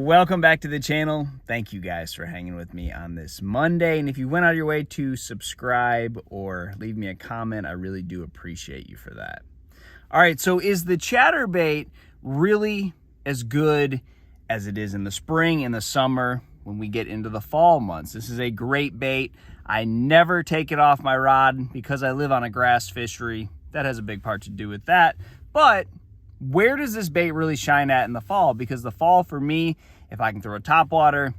Welcome back to the channel. Thank you guys for hanging with me on this Monday. And if you went out of your way to subscribe or leave me a comment, I really do appreciate you for that. All right, so is the chatterbait really as good as it is in the spring and the summer when we get into the fall months? This is a great bait. I never take it off my rod because I live on a grass fishery. That has a big part to do with that. But where does this bait really shine at in the fall? Because the fall for me, if I can throw a topwater,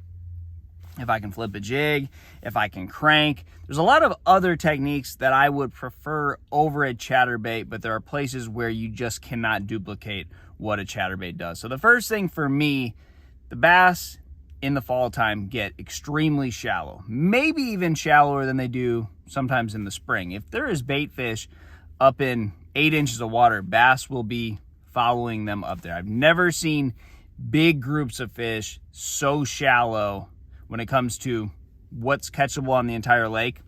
if I can flip a jig, if I can crank, there's a lot of other techniques that I would prefer over a chatterbait, but there are places where you just cannot duplicate what a chatterbait does. So the first thing for me, the bass in the fall time get extremely shallow, maybe even shallower than they do sometimes in the spring. If there is bait fish up in 8 inches of water, bass will be following them up there. I've never seen big groups of fish so shallow when it comes to what's catchable on the entire lake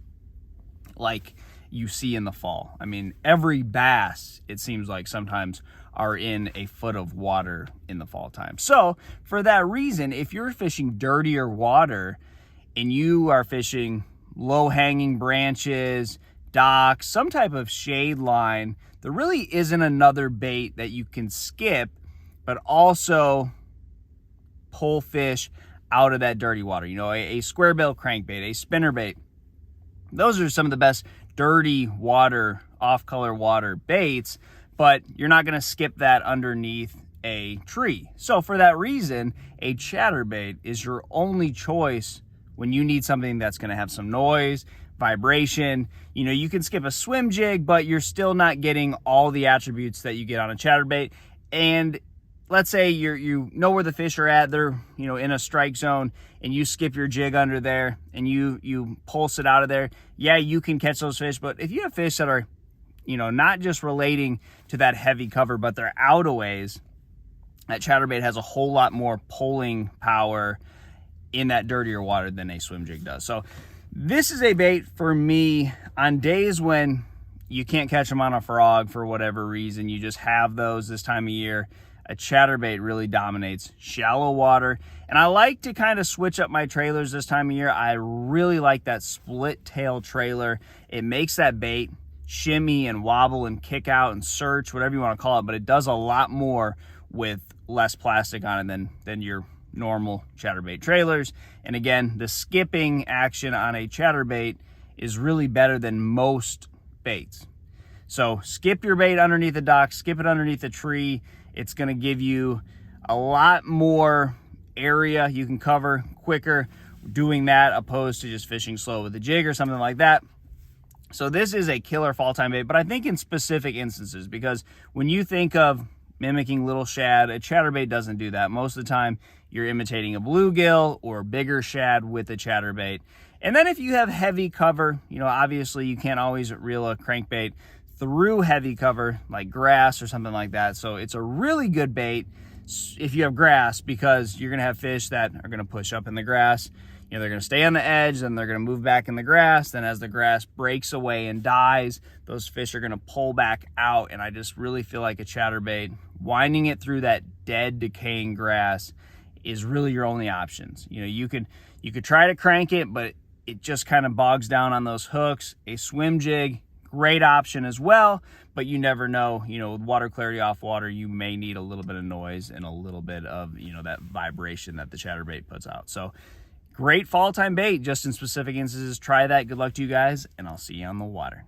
like you see in the fall. I mean, every bass, it seems like sometimes, are in a foot of water in the fall time. So for that reason, if you're fishing dirtier water and you are fishing low-hanging branches, docks, some type of shade line, there really isn't another bait that you can skip but also pull fish out of that dirty water. You know, a square bill crankbait, a spinnerbait. Those are some of the best dirty water, off-color water baits, but you're not going to skip that underneath a tree. So for that reason, a chatterbait is your only choice when you need something that's going to have some noise, vibration. You know, you can skip a swim jig, but you're still not getting all the attributes that you get on a chatterbait. And let's say you know where the fish are at, they're, you know, in a strike zone, and you skip your jig under there and you pulse it out of there. Yeah, you can catch those fish, but if you have fish that are, you know, not just relating to that heavy cover, but they're out a ways, that chatterbait has a whole lot more pulling power in that dirtier water than a swim jig does. So this is a bait for me on days when you can't catch them on a frog for whatever reason. You just have those this time of year. A chatterbait really dominates shallow water. And I like to kind of switch up my trailers this time of year. I really like that split tail trailer. It makes that bait shimmy and wobble and kick out and search, whatever you want to call it, but it does a lot more with less plastic on it than your normal chatterbait trailers. And again, the skipping action on a chatterbait is really better than most baits. So skip your bait underneath the dock, skip it underneath a tree. It's going to give you a lot more area you can cover quicker doing that, opposed to just fishing slow with a jig or something like that. So this is a killer fall time bait, but I think in specific instances, because when you think of mimicking little shad, a chatterbait doesn't do that. Most of the time you're imitating a bluegill or bigger shad with a chatterbait. And then if you have heavy cover, you know, obviously you can't always reel a crankbait through heavy cover like grass or something like that. So it's a really good bait if you have grass, because you're gonna have fish that are gonna push up in the grass. You know, they're gonna stay on the edge, then they're gonna move back in the grass. Then as the grass breaks away and dies, those fish are gonna pull back out. And I just really feel like a chatterbait, winding it through that dead, decaying grass, is really your only options. You know, you could try to crank it, but it just kind of bogs down on those hooks. A swim jig, great option as well, but you never know, you know, with water clarity off water, you may need a little bit of noise and a little bit of, you know, that vibration that the chatterbait puts out. So great fall time bait, just in specific instances. Try that. Good luck to you guys, and I'll see you on the water.